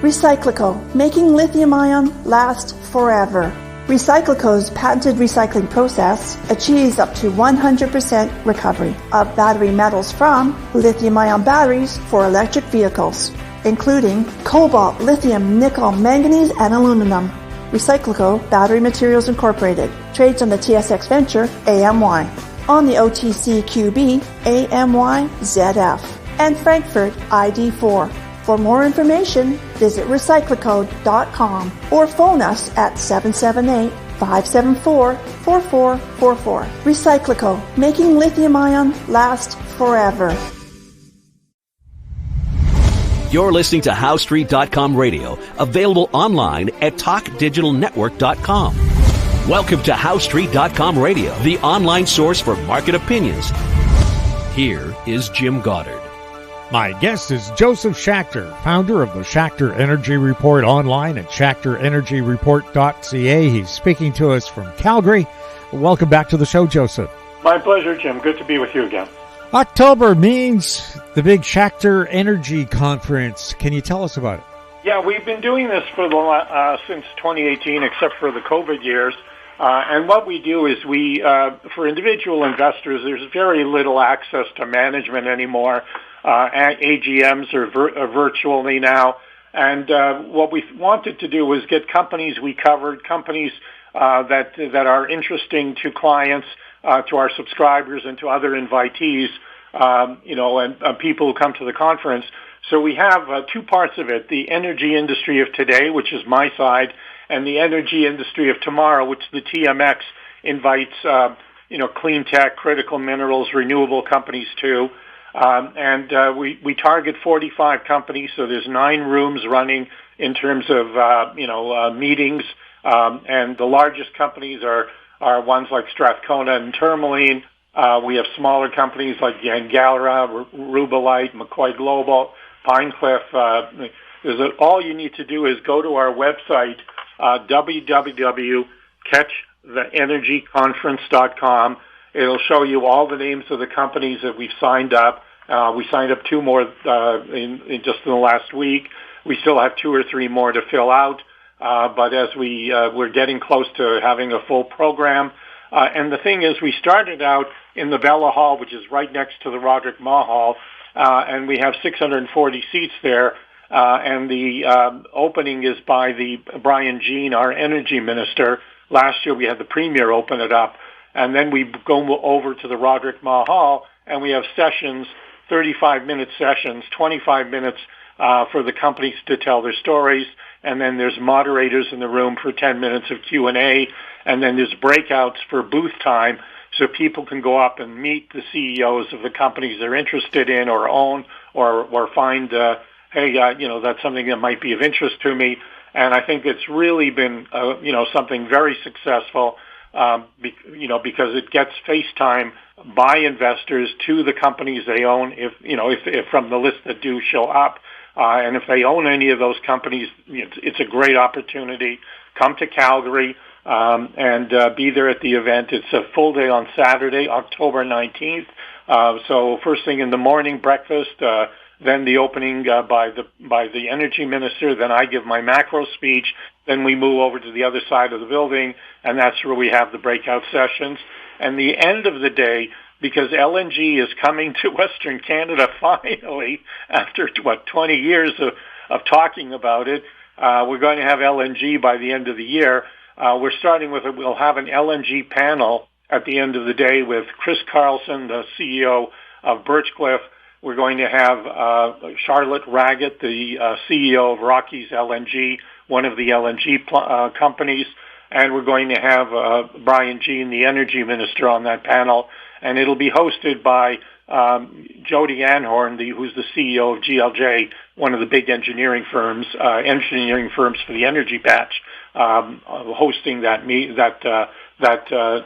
Recyclico, making lithium-ion last forever. Recyclico's patented recycling process achieves up to 100% recovery of battery metals from lithium-ion batteries for electric vehicles, including cobalt, lithium, nickel, manganese, and aluminum. Recyclico Battery Materials Incorporated trades on the TSX Venture AMY, on the OTCQB AMYZF, and Frankfurt ID4. For more information, visit recyclicode.com or phone us at 778-574-4444. Recyclico, making lithium-ion last forever. You're listening to HowStreet.com radio, available online at TalkDigitalNetwork.com. Welcome to HowStreet.com radio, the online source for market opinions. Here is Jim Goddard. My guest is Josef Schachter, founder of the Schachter Energy Report online at SchachterEnergyReport.ca. He's speaking to us from Calgary. Welcome back to the show, Josef. My pleasure, Jim. Good to be with you again. October means the big Schachter Energy Conference. Can you tell us about it? Yeah, we've been doing this for since 2018, except for the COVID years. And what we do is we, for individual investors, there's very little access to management anymore. AGMs are virtually now. And what we wanted to do was get companies we covered, companies that are interesting to clients, to our subscribers, and to other invitees, and people who come to the conference. So we have two parts of it: the energy industry of today, which is my side, and the energy industry of tomorrow, which the TMX invites, clean tech, critical minerals, renewable companies to. We target 45 companies, so there's 9 rooms running in terms of, meetings. And the largest companies are ones like Strathcona and Tourmaline. We have smaller companies like Yangara, Rubellite, McCoy Global, Pinecliff. All you need to do is go to our website, www.catchtheenergyconference.com. It'll show you all the names of the companies that we've signed up. We signed up 2 more in the last week. We still have 2 or 3 more to fill out. But as we're getting close to having a full program. And the thing is, we started out in the Bella Hall, which is right next to the Roderick Ma Hall, and we have 640 seats there. And the opening is by Brian Jean, our energy minister. Last year we had the premier open it up. And then we go over to the Roderick Ma Hall, and we have sessions, 35-minute sessions, 25 minutes for the companies to tell their stories. And then there's moderators in the room for 10 minutes of Q&A. And then there's breakouts for booth time, so people can go up and meet the CEOs of the companies they're interested in or own, or find, that's something that might be of interest to me. And I think it's really been, something very successful. Because it gets face time by investors to the companies they own, if from the list that do show up. And if they own any of those companies, it's a great opportunity. Come to Calgary and be there at the event. It's a full day on Saturday, October 19th. So first thing in the morning, breakfast, then the opening by the energy minister. Then I give my macro speech. Then we move over to the other side of the building, and that's where we have the breakout sessions. And the end of the day, because LNG is coming to Western Canada finally, after 20 years of talking about it, we're going to have LNG by the end of the year. We're starting with we'll have an LNG panel at the end of the day with Chris Carlson, the CEO of Birchcliff. We're going to have Charlotte Raggett, the CEO of Rockies LNG, one of the LNG companies, and we're going to have Brian Jean, the energy minister, on that panel, and it'll be hosted by Jody Anhorn, who's the CEO of GLJ, one of the big engineering firms for the energy patch, hosting that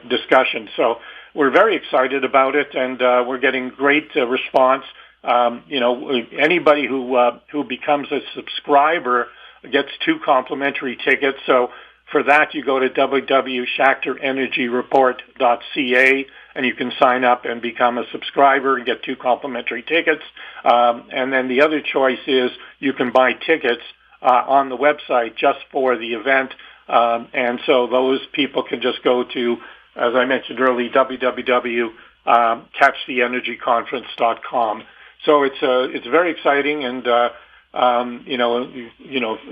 discussion. So we're very excited about it, and we're getting great response. Anybody who becomes a subscriber gets 2 complimentary tickets. So for that, you go to www.SchachterEnergyReport.ca, and you can sign up and become a subscriber and get 2 complimentary tickets. And then the other choice is you can buy tickets on the website just for the event. And so those people can just go to, as I mentioned earlier, www.catchtheenergyconference.com. So it's very exciting, and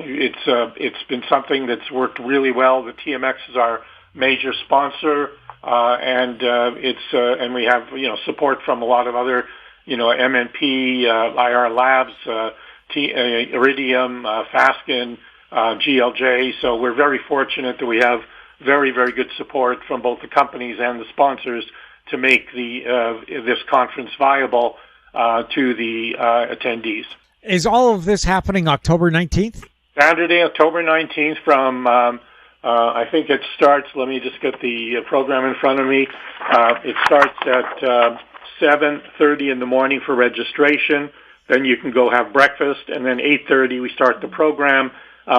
it's been something that's worked really well. The TMX is our major sponsor, and we have support from a lot of other MNP, IR Labs, Iridium, Fasken, GLJ. So we're very fortunate that we have very, very good support from both the companies and the sponsors to make this conference viable to the attendees. Is all of this happening October 19th? Saturday, October 19th from, I think it starts, let me just get the program in front of me. It starts at 7:30 in the morning for registration. Then you can go have breakfast, and then 8:30 we start the program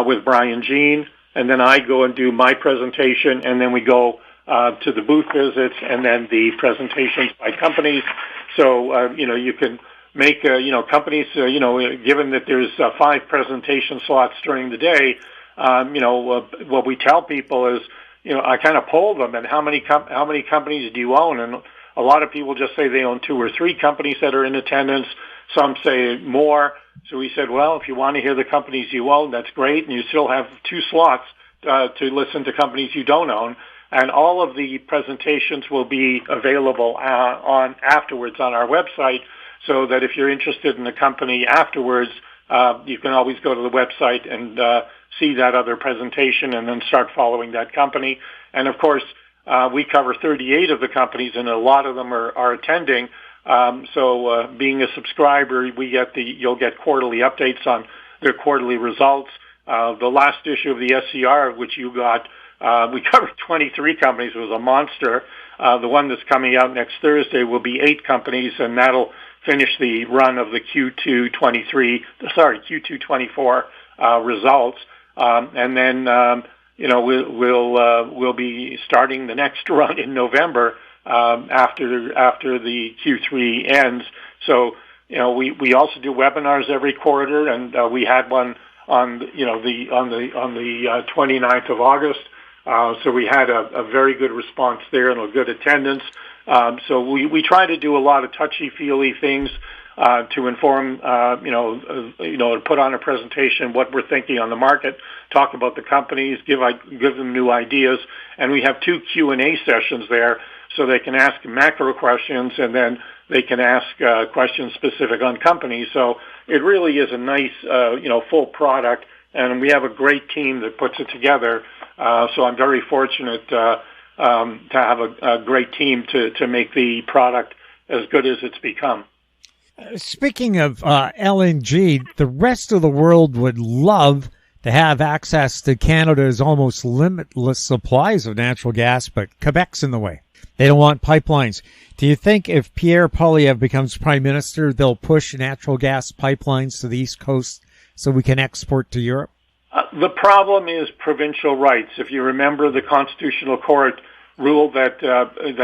with Brian Jean, and then I go and do my presentation, and then we go to the booth visits, and then the presentations by companies. So, you can make, companies, given that there's 5 presentation slots during the day, what we tell people is, I kind of poll them, and how many companies do you own? And a lot of people just say they own 2 or 3 companies that are in attendance. Some say more. So we said, well, if you want to hear the companies you own, that's great, and you still have 2 slots to listen to companies you don't own. And all of the presentations will be available afterwards on our website, so that if you're interested in the company afterwards, you can always go to the website and see that other presentation and then start following that company. And of course, we cover 38 of the companies, and a lot of them are attending. So being a subscriber, you'll get quarterly updates on their quarterly results. The last issue of the SCR, which you got, we covered 23 companies. It was a monster. The one that's coming out next Thursday will be 8 companies, and that'll finish the run of the Q2 24 results. And then, we'll be starting the next run in November, after the Q3 ends. So, we also do webinars every quarter, and we had one on the 29th of August. So we had a very good response there and a good attendance. So we try to do a lot of touchy-feely things to inform, to put on a presentation, what we're thinking on the market, talk about the companies, give them new ideas, and we have 2 Q&A sessions there, so they can ask macro questions, and then they can ask questions specific on companies. So it really is a nice, full product, and we have a great team that puts it together. So I'm very fortunate to have a great team to make the product as good as it's become. Speaking of LNG, the rest of the world would love to have access to Canada's almost limitless supplies of natural gas, but Quebec's in the way. They don't want pipelines. Do you think if Pierre Poilievre becomes prime minister, they'll push natural gas pipelines to the East Coast so we can export to Europe? The problem is provincial rights. If you remember, the Constitutional Court ruled that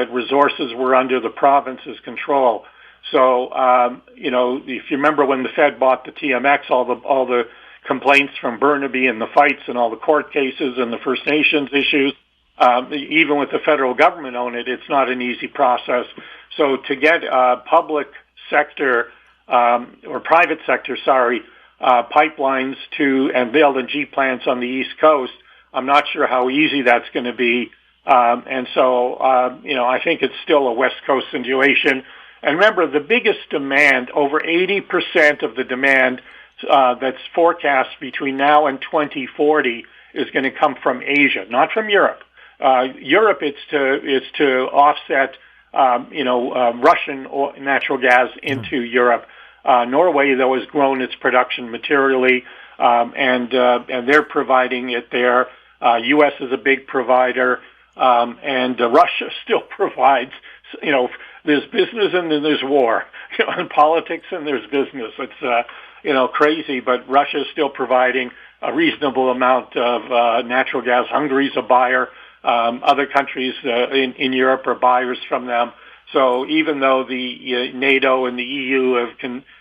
resources were under the province's control. So, if you remember when the Fed bought the TMX, all the complaints from Burnaby and the fights and all the court cases and the First Nations issues, even with the federal government on it, it's not an easy process. So to get public sector or private sector, pipelines and the LNG plants on the East Coast, I'm not sure how easy that's going to be. And so, I think it's still a West Coast situation. And remember, the biggest demand, over 80% of the demand that's forecast between now and 2040 is going to come from Asia, not from Europe. Europe, it's to offset, Russian natural gas into Europe. Norway, though, has grown its production materially, and they're providing it there. U.S. is a big provider, and Russia still provides. There's business and then there's war. In politics and there's business. It's crazy, but Russia is still providing a reasonable amount of natural gas. Hungary's a buyer. Other countries in Europe are buyers from them. So even though the NATO and the EU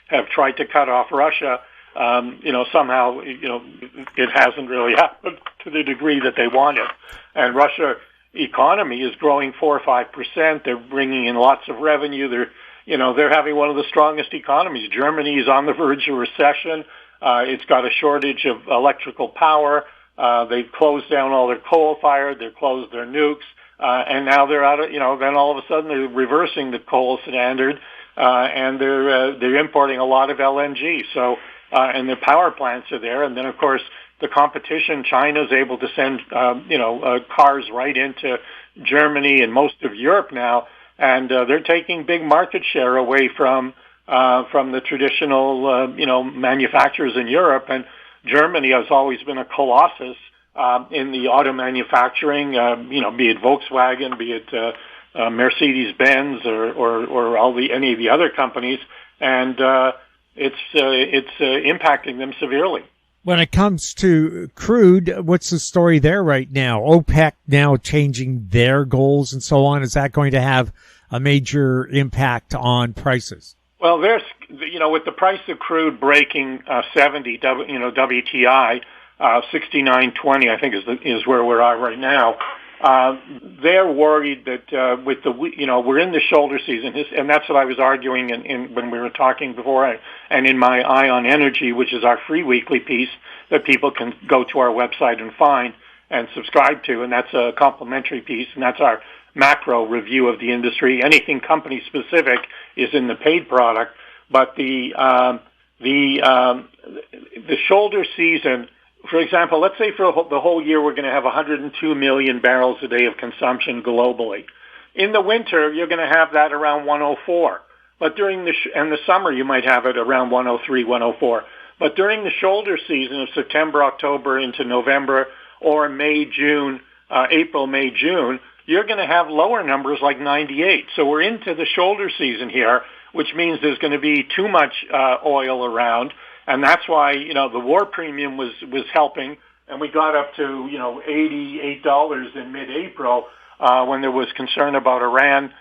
have tried to cut off Russia, somehow, it hasn't really happened to the degree that they wanted. And Russia economy is growing 4 or 5%. They're bringing in lots of revenue. They're having one of the strongest economies. Germany is on the verge of recession. It's got a shortage of electrical power. They've closed down all their coal-fired. They've closed their nukes. And now they're out of, then all of a sudden they're reversing the coal standard, and they're importing a lot of LNG. So, and their power plants are there. And then, of course, the competition, China's able to send, cars right into Germany and most of Europe now. And they're taking big market share away from the traditional, manufacturers in Europe. And Germany has always been a colossus in the auto manufacturing, be it Volkswagen, be it Mercedes-Benz or any of the other companies, and it's impacting them severely. When it comes to crude, what's the story there right now? OPEC now changing their goals and so on. Is that going to have a major impact on prices? Well, there's, with the price of crude breaking 70, WTI, 69.20, I think is where we're at right now. They're worried that we're in the shoulder season, and that's what I was arguing when we were talking before, and in my Eye on Energy, which is our free weekly piece that people can go to our website and find and subscribe to, and that's a complimentary piece, and that's our macro review of the industry. Anything company specific is in the paid product, but the shoulder season. For example, let's say for the whole year we're going to have 102 million barrels a day of consumption globally. In the winter, you're going to have that around 104. But during the summer, you might have it around 103, 104. But during the shoulder season of September, October into November, or May, June, April, May, June, you're going to have lower numbers like 98. So we're into the shoulder season here, which means there's going to be too much oil around. And that's why, the war premium was helping, and we got up to, $88 in mid-April when there was concern about Iran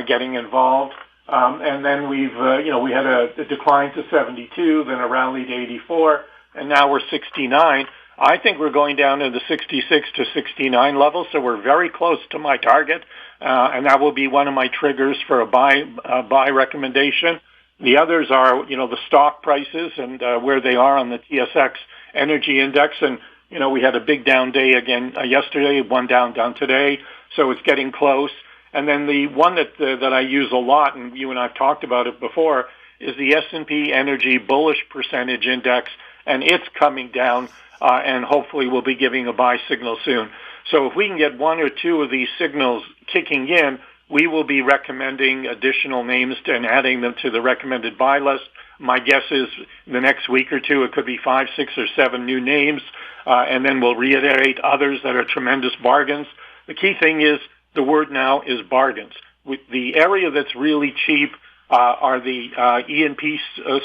getting involved. And then we had a decline to 72, then a rally to 84, and now we're 69. I think we're going down to the 66 to 69 level, so we're very close to my target, and that will be one of my triggers for a buy recommendation. The others are, the stock prices and where they are on the TSX Energy Index. And, we had a big down day again yesterday, one down today, so it's getting close. And then the one that I use a lot, and you and I have talked about it before, is the S&P Energy Bullish Percentage Index, and it's coming down, and hopefully we'll be giving a buy signal soon. So if we can get one or two of these signals kicking in, we will be recommending additional names and adding them to the recommended buy list. My guess is the next week or two, it could be 5, 6, or 7 new names, and then we'll reiterate others that are tremendous bargains. The key thing is the word now is bargains. The area that's really cheap are the E&P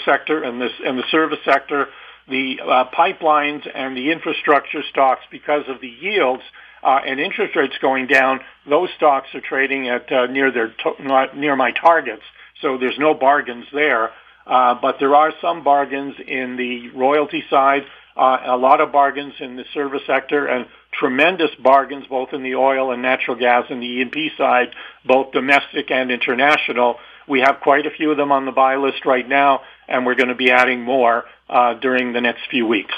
sector and the service sector, the pipelines and the infrastructure stocks, because of the yields and interest rates going down. Those stocks are trading at near my targets, so there's no bargains there. But there are some bargains in the royalty side, a lot of bargains in the service sector, and tremendous bargains both in the oil and natural gas and the E&P side, both domestic and international. We have quite a few of them on the buy list right now, and we're going to be adding more during the next few weeks.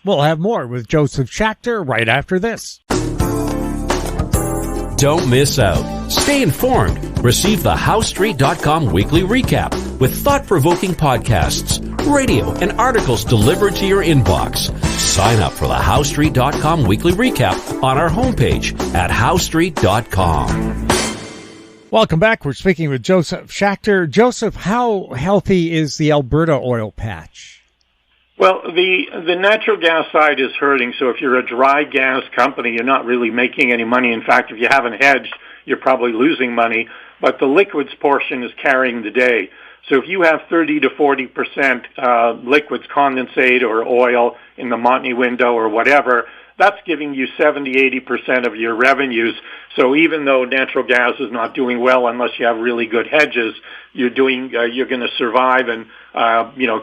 We'll have more with Josef Schachter right after this. Don't miss out. Stay informed. Receive the HowStreet.com weekly recap with thought-provoking podcasts, radio, and articles delivered to your inbox. Sign up for the HowStreet.com weekly recap on our homepage at HowStreet.com. Welcome back. We're speaking with Josef Schachter. Josef, how healthy is the Alberta oil patch? Well, the natural gas side is hurting. So if you're a dry gas company, you're not really making any money. In fact, if you haven't hedged, you're probably losing money. But the liquids portion is carrying the day. So if you have 30 to 40% liquids, condensate or oil in the Montney window or whatever, that's giving you 70, 80% of your revenues. So even though natural gas is not doing well unless you have really good hedges, you're going to survive. And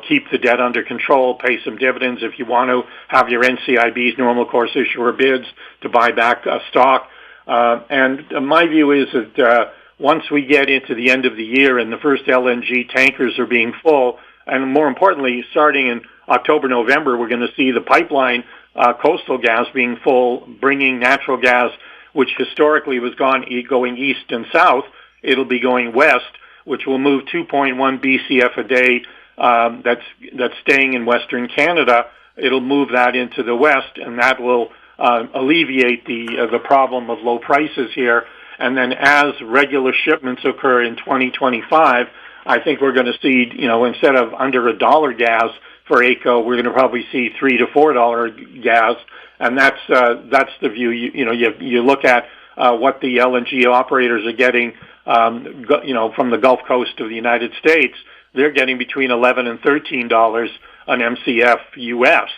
keep the debt under control, pay some dividends if you want to have your NCIBs, normal course issuer bids, to buy back stock. And my view is that once we get into the end of the year and the first LNG tankers are being full, and more importantly, starting in October, November, we're going to see the pipeline coastal gas being full, bringing natural gas, which historically was going east and south. It'll be going west, which will move 2.1 BCF a day. That's staying in Western Canada. It'll move that into the west, and that will alleviate the problem of low prices here. And then as regular shipments occur in 2025, I think we're going to see, instead of under $1 gas for AECO, we're going to probably see $3 to $4 gas, and that's the view. You look at what the LNG operators are getting, from the Gulf Coast of the United States. They're getting between $11 and $13 an MCF US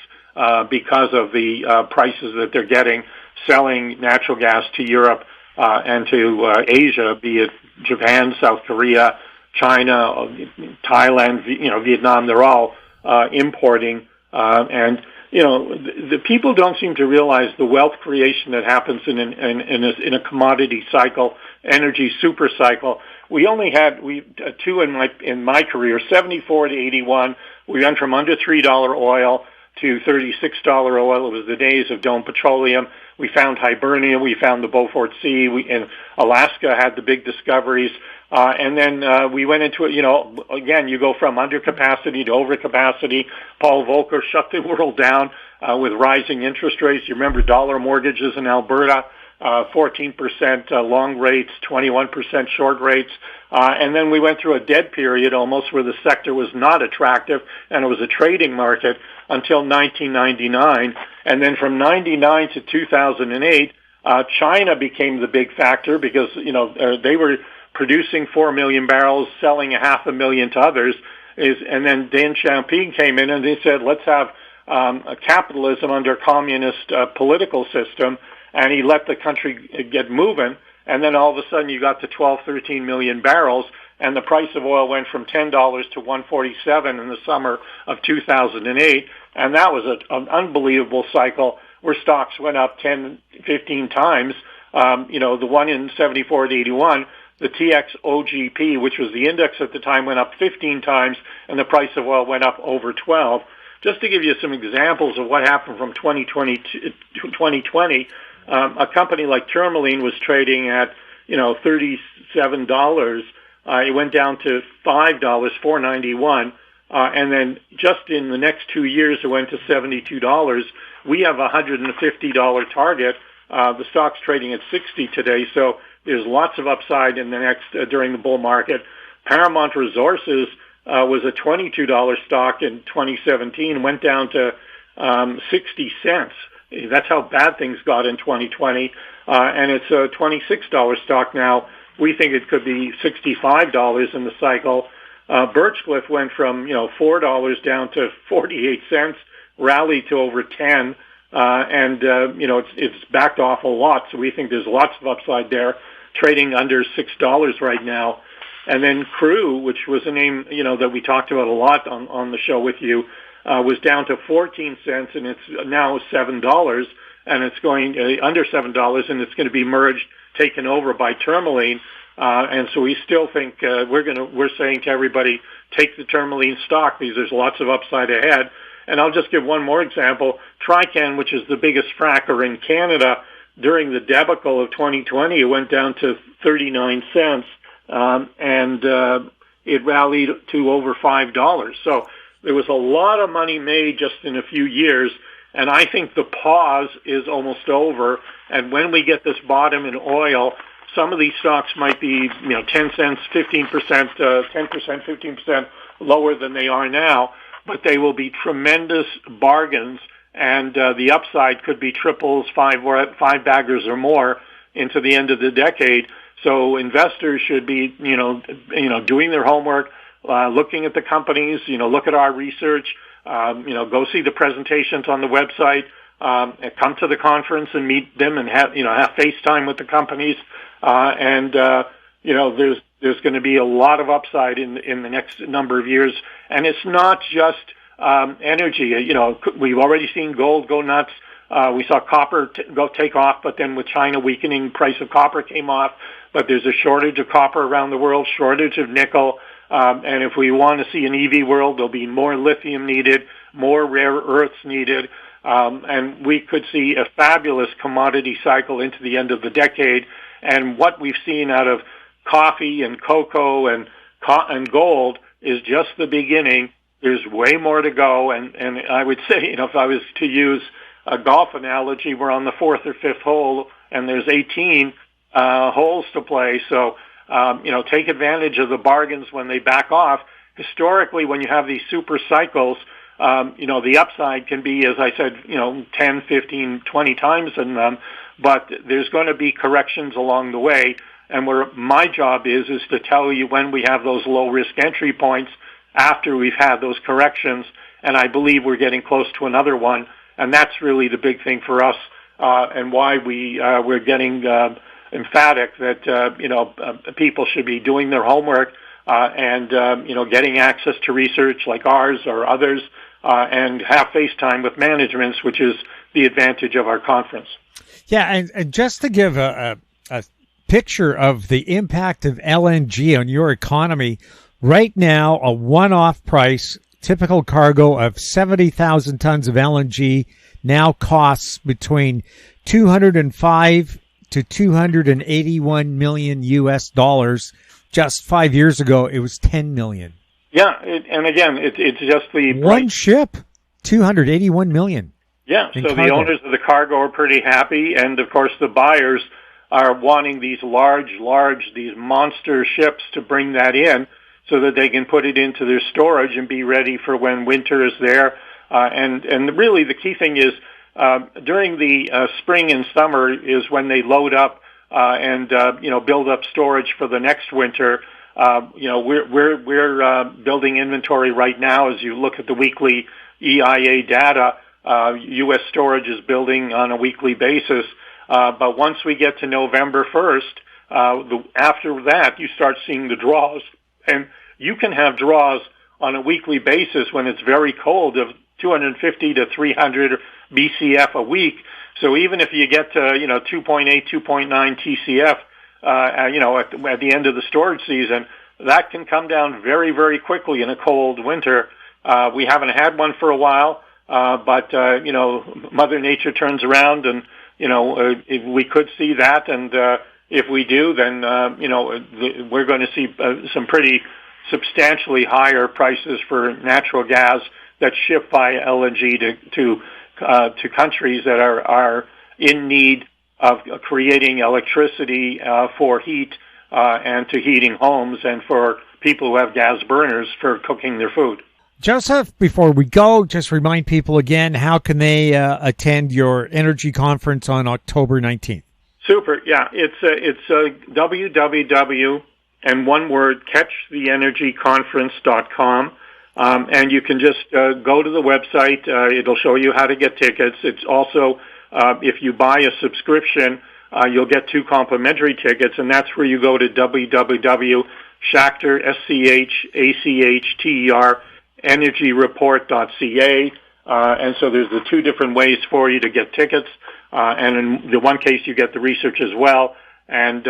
because of the prices that they're getting selling natural gas to Europe and to Asia, be it Japan, South Korea, China, Thailand, Vietnam. They're all importing, and the people don't seem to realize the wealth creation that happens in a commodity cycle, energy super cycle. We only had two in my career, 74 to 81. We went from under $3 oil to $36 oil. It was the days of Dome Petroleum. We found Hibernia. We found the Beaufort Sea. And Alaska had the big discoveries. And then we went into it, again, you go from under capacity to over capacity. Paul Volcker shut the world down with rising interest rates. You remember dollar mortgages in Alberta, 14% long rates, 21% short rates. And then we went through a dead period almost where the sector was not attractive and it was a trading market until 1999. And then from 99 to 2008, China became the big factor because, they were producing 4 million barrels, selling 500,000 to others. And then Deng Xiaoping came in and they said, let's have a capitalism under communist political system. And he let the country get moving. And then all of a sudden you got to 12, 13 million barrels. And the price of oil went from $10 to $147 in the summer of 2008. And that was an unbelievable cycle where stocks went up 10, 15 times. The one in 74 to 81, the TXOGP, which was the index at the time, went up 15 times, and the price of oil went up over 12. Just to give you some examples of what happened from 2020 to 2020, a company like Tourmaline was trading at, $37. It went down to $5, $4.91. And then just in the next 2 years, it went to $72. We have a $150 target. The stock's trading at 60 today, so there's lots of upside in the next during the bull market. Paramount Resources was a $22 stock in 2017, went down to 60 cents. That's how bad things got in 2020, and it's a $26 stock now. We think it could be $65 in the cycle. Birchcliff went from $4 down to 48 cents, rallied to over 10, and it's backed off a lot. So we think there's lots of upside there, trading under $6 right now. And then Crew, which was a name that we talked about a lot on the show with you, was down to 14 cents, and it's now $7, and it's going under $7, and it's going to be merged, taken over by Tourmaline. And so we still think we're saying to everybody, take the Tourmaline stock because there's lots of upside ahead. And I'll just give one more example. Trican, which is the biggest fracker in Canada, during the debacle of 2020, it went down to 39 cents, and it rallied to over $5. So there was a lot of money made just in a few years, and I think the pause is almost over. And when we get this bottom in oil, some of these stocks might be 10 cents, 15%, 10%, 15% lower than they are now, but they will be tremendous bargains, and the upside could be triples, five baggers or more into the end of the decade. So investors should be doing their homework, looking at the companies, look at our research, go see the presentations on the website, come to the conference and meet them and have FaceTime with the companies. There's There's going to be a lot of upside in the next number of years, and it's not just energy. We've already seen gold go nuts. We saw copper take off, but then with China weakening, price of copper came off. But there's a shortage of copper around the world, shortage of nickel, and if we want to see an EV world, there'll be more lithium needed, more rare earths needed, and we could see a fabulous commodity cycle into the end of the decade. And what we've seen out of coffee and cocoa and gold is just the beginning. There's way more to go, and I would say, if I was to use a golf analogy, we're on the fourth or fifth hole, and there's 18 holes to play. So, take advantage of the bargains when they back off. Historically, when you have these super cycles, the upside can be, as I said, 10, 15, 20 times in them, but there's going to be corrections along the way. And where my job is to tell you when we have those low-risk entry points after we've had those corrections, and I believe we're getting close to another one. And that's really the big thing for us, and why we're getting emphatic that people should be doing their homework and getting access to research like ours or others, and have FaceTime with managements, which is the advantage of our conference. Yeah, and just to give a picture of the impact of LNG on your economy, right now a one-off price, typical cargo of 70,000 tons of LNG now costs between $205 to $281 million US dollars. Just 5 years ago, it was $10 million. Yeah, it's just the one ship, $281 million. Yeah, so cargo. The owners of the cargo are pretty happy, and of course the buyers are wanting these these monster ships to bring that in so that they can put it into their storage and be ready for when winter is there. And really the key thing is during the spring and summer is when they load up and build up storage for the next winter. We're building inventory right now. As you look at the weekly EIA data, U.S. storage is building on a weekly basis. But once we get to November 1st, after that, you start seeing the draws. And you can have draws on a weekly basis when it's very cold of 250 to 300 BCF a week. So even if you get to, 2.8, 2.9 TCF, at the end of the storage season, that can come down very, very quickly in a cold winter. We haven't had one for a while, but Mother Nature turns around and, if we could see that. And if we do, then, we're going to see some pretty substantially higher prices for natural gas that ship via LNG to countries that are in need of creating electricity for heat and to heating homes, and for people who have gas burners for cooking their food. Josef, before we go, just remind people again, how can they attend your energy conference on October 19th? Super. Yeah, it's www and one word, catchtheenergyconference.com. And you can just go to the website. It'll show you how to get tickets. It's also, if you buy a subscription, you'll get 2 complimentary tickets, and that's where you go to www.Schachter, SCHACHTER, energyreport.ca. And so there's the 2 different ways for you to get tickets. And in the one case, you get the research as well. And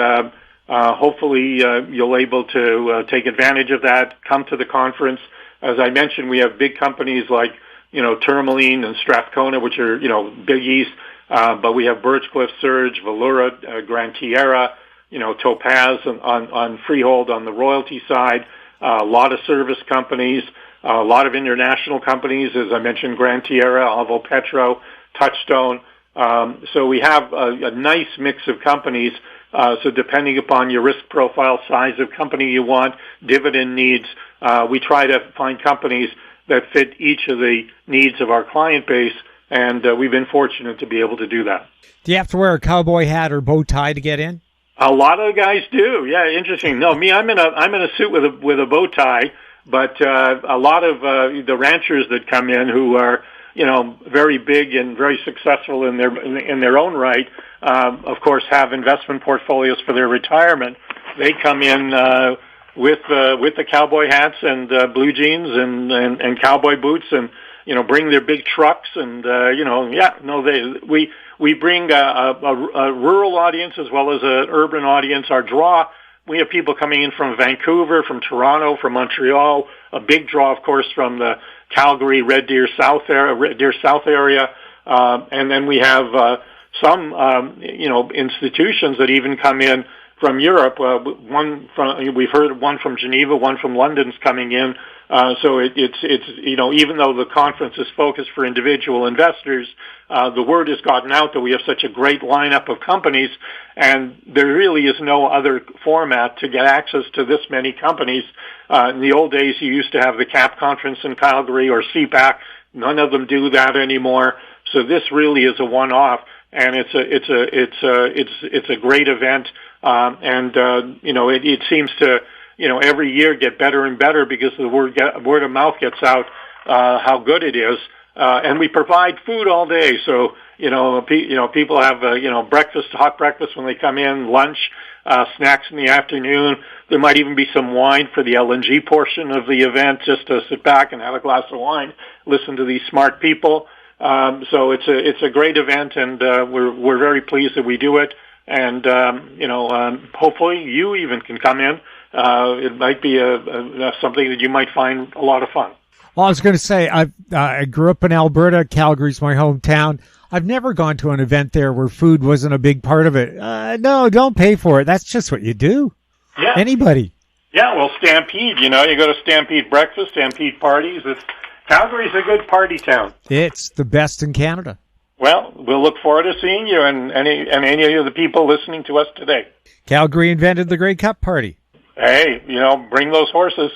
hopefully you'll able to take advantage of that, come to the conference. As I mentioned, we have big companies like, Tourmaline and Strathcona, which are, biggies. But we have Birchcliff, Surge, Valeura, Grand Tierra, Topaz on Freehold on the royalty side, a lot of service companies, a lot of international companies, as I mentioned, Grand Tierra, Alvo Petro, Touchstone. So we have a nice mix of companies. So depending upon your risk profile, size of company you want, dividend needs, we try to find companies that fit each of the needs of our client base, and we've been fortunate to be able to do that. Do you have to wear a cowboy hat or bow tie to get in? A lot of guys do. Yeah, interesting. No, me, I'm in a suit with a bow tie, but a lot of the ranchers that come in who are very big and very successful in their own right, of course, have investment portfolios for their retirement. They come in with the cowboy hats and blue jeans and cowboy boots, and bring their big trucks, and we bring a rural audience as well as an urban audience. Our draw, we have people coming in from Vancouver, from Toronto, from Montreal. A big draw, of course, from the Calgary, Red Deer South area, and then we have some institutions that even come in from Europe. We've heard one from Geneva, one from London's coming in. So it's even though the conference is focused for individual investors, the word has gotten out that we have such a great lineup of companies, and there really is no other format to get access to this many companies. In the old days, you used to have the CAP conference in Calgary or CPAC. None of them do that anymore. So this really is a one-off, and it's a great event. It seems to every year get better and better because the word of mouth gets out how good it is, and we provide food all day. So people have breakfast, hot breakfast when they come in, lunch, snacks in the afternoon. There might even be some wine for the LNG portion of the event, just to sit back and have a glass of wine, listen to these smart people. So it's a great event, and we're very pleased that we do it. And hopefully you even can come in. It might be something that you might find a lot of fun. Well, I was going to say, I grew up in Alberta. Calgary's my hometown. I've never gone to an event there where food wasn't a big part of it. No, don't pay for it. That's just what you do. Yeah. Anybody. Yeah, well, Stampede, you go to Stampede breakfast, Stampede parties. Calgary's a good party town. It's the best in Canada. Well, we'll look forward to seeing you and any of the people listening to us today. Calgary invented the Grey Cup party. Hey, bring those horses.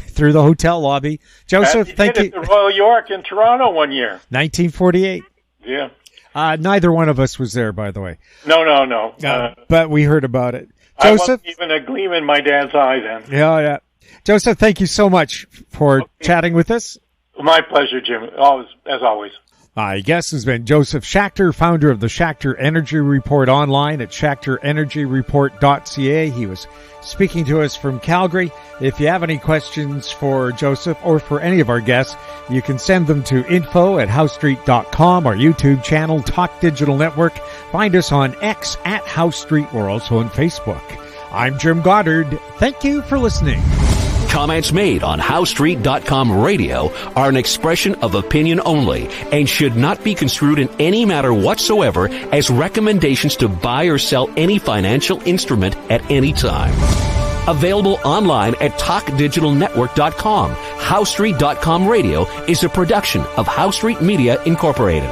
Through the hotel lobby. Joseph, thank you. At the Royal York in Toronto one year. 1948. Yeah. Neither one of us was there, by the way. No. But we heard about it. I Joseph? wasn't even a gleam in my dad's eye then. Yeah. Joseph, thank you so much for chatting with us. My pleasure, Jim. As always. My guest has been Josef Schachter, founder of the Schachter Energy Report online at schachterenergyreport.ca. He was speaking to us from Calgary. If you have any questions for Joseph or for any of our guests, you can send them to info@housestreet.com, our YouTube channel, Talk Digital Network. Find us on X at House Street. We're also on Facebook. I'm Jim Goddard. Thank you for listening. Comments made on HowStreet.com radio are an expression of opinion only and should not be construed in any matter whatsoever as recommendations to buy or sell any financial instrument at any time. Available online at TalkDigitalNetwork.com. HowStreet.com radio is a production of House Street Media Incorporated.